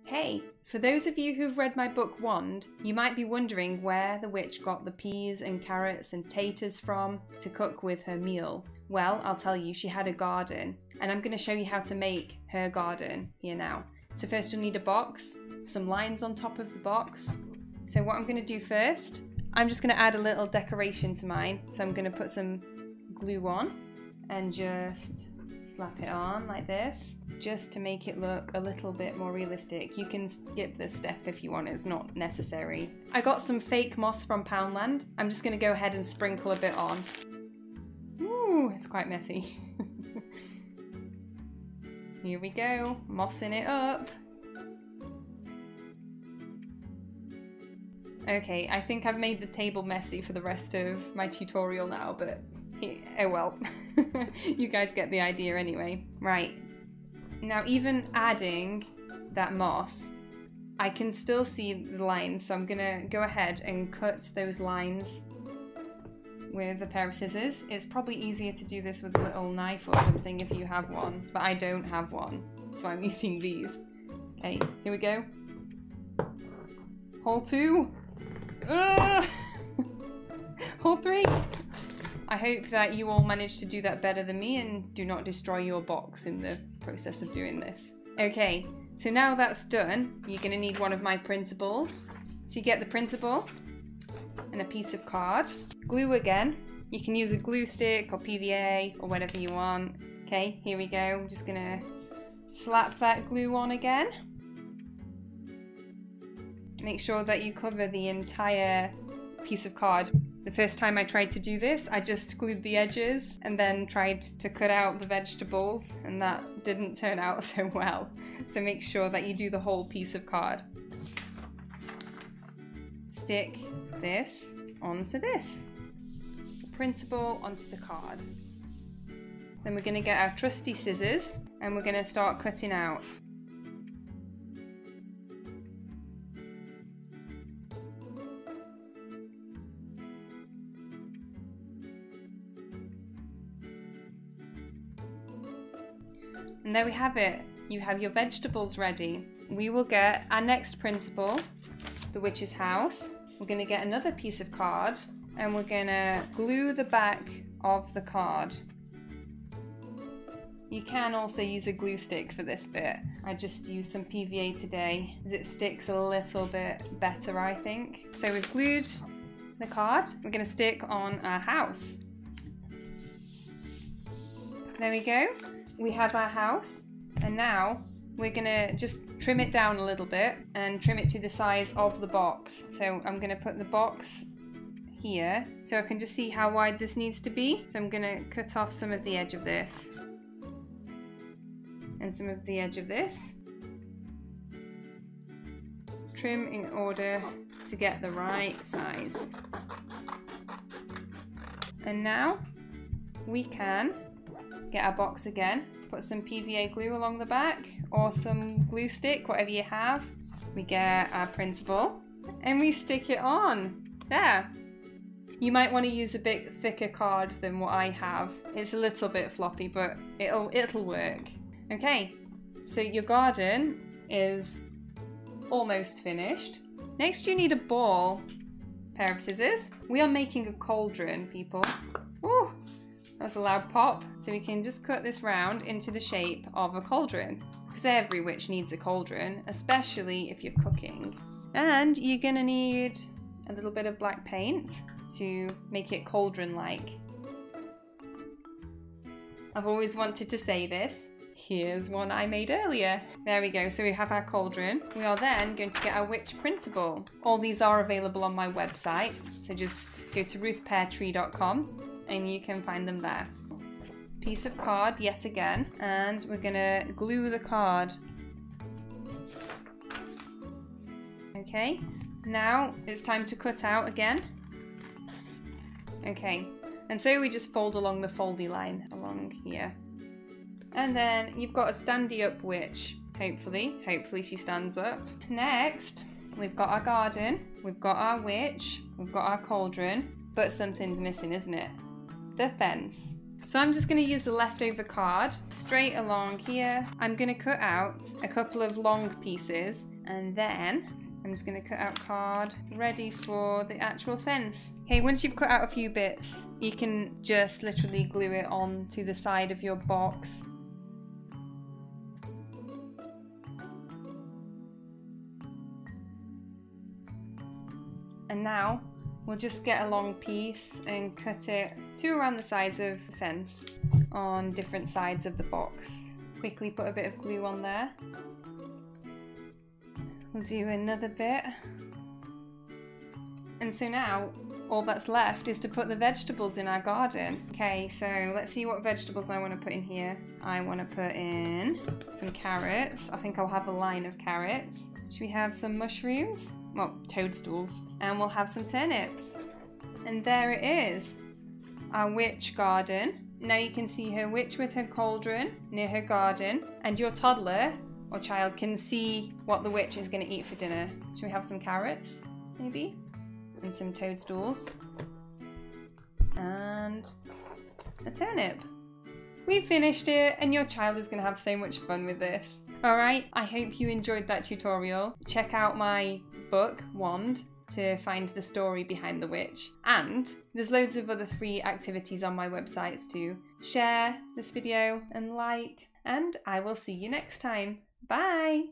Hey, for those of you who've read my book Wand, you might be wondering where the witch got the peas and carrots and taters from to cook with her meal. Well, I'll tell you, she had a garden, and I'm going to show you how to make her garden here now. So first you'll need a box, some lines on top of the box. So what I'm going to do first, I'm just going to add a little decoration to mine. So I'm going to put some glue on and just slap it on like this, just to make it look a little bit more realistic. You can skip this step if you want, it's not necessary. I got some fake moss from Poundland. I'm just going to go ahead and sprinkle a bit on. Ooh, it's quite messy. Here we go, mossing it up. Okay, I think I've made the table messy for the rest of my tutorial now, but oh well. You guys get the idea anyway. Right, now even adding that moss, I can still see the lines, so I'm gonna go ahead and cut those lines with a pair of scissors. It's probably easier to do this with a little knife or something if you have one, but I don't have one, so I'm using these. Okay, here we go. Hole 2. Hole 3. I hope that you all manage to do that better than me and do not destroy your box in the process of doing this. Okay, so now that's done, you're going to need one of my printables. So you get the printable and a piece of card. Glue again. You can use a glue stick or PVA or whatever you want. Okay, here we go. I'm just going to slap that glue on again. Make sure that you cover the entire piece of card. The first time I tried to do this, I just glued the edges and then tried to cut out the vegetables, and that didn't turn out so well. So make sure that you do the whole piece of card. Stick this onto this. The printable onto the card. Then we're going to get our trusty scissors and we're going to start cutting out. And there we have it. You have your vegetables ready. We will get our next printable, the witch's house. We're going to get another piece of card and we're going to glue the back of the card. You can also use a glue stick for this bit. I just used some PVA today as it sticks a little bit better, I think. So we've glued the card. We're going to stick on our house. There we go. We have our house, and now we're gonna just trim it down a little bit and trim it to the size of the box. So I'm gonna put the box here so I can just see how wide this needs to be. So I'm gonna cut off some of the edge of this and some of the edge of this. Trim in order to get the right size. And now we can get our box again, put some PVA glue along the back or some glue stick, whatever you have. We get our printable and we stick it on. There. You might want to use a bit thicker card than what I have. It's a little bit floppy, but it'll work. Okay, so your garden is almost finished. Next you need a ball, pair of scissors. We are making a cauldron, people. Ooh. That's a loud pop. So we can just cut this round into the shape of a cauldron, because every witch needs a cauldron, especially if you're cooking. And you're gonna need a little bit of black paint to make it cauldron-like. I've always wanted to say this. Here's one I made earlier. There we go, so we have our cauldron. We are then going to get our witch printable. All these are available on my website, so just go to ruthpeartree.com and you can find them there. Piece of card yet again, and we're gonna glue the card. Okay, now it's time to cut out again. Okay, and so we just fold along the foldy line along here. And then you've got a standy up witch, hopefully she stands up. Next, we've got our garden, we've got our witch, we've got our cauldron, but something's missing, isn't it? The fence. So I'm just going to use the leftover card straight along here. I'm going to cut out a couple of long pieces and then I'm just going to cut out card ready for the actual fence. Okay, once you've cut out a few bits, you can just literally glue it on to the side of your box. And now we'll just get a long piece and cut it to around the sides of the fence on different sides of the box. Quickly put a bit of glue on there. We'll do another bit. And so now all that's left is to put the vegetables in our garden. Okay, so let's see what vegetables I want to put in here. I want to put in some carrots. I think I'll have a line of carrots. Should we have some mushrooms? Well, toadstools. And we'll have some turnips. And there it is, our witch garden. Now you can see her witch with her cauldron near her garden, and your toddler or child can see what the witch is going to eat for dinner. Should we have some carrots, maybe? And some toadstools. And a turnip. We finished it, and your child is going to have so much fun with this. Alright, I hope you enjoyed that tutorial. Check out my book, Wand, to find the story behind the witch. And there's loads of other free activities on my websites too. Share this video and like, and I will see you next time. Bye!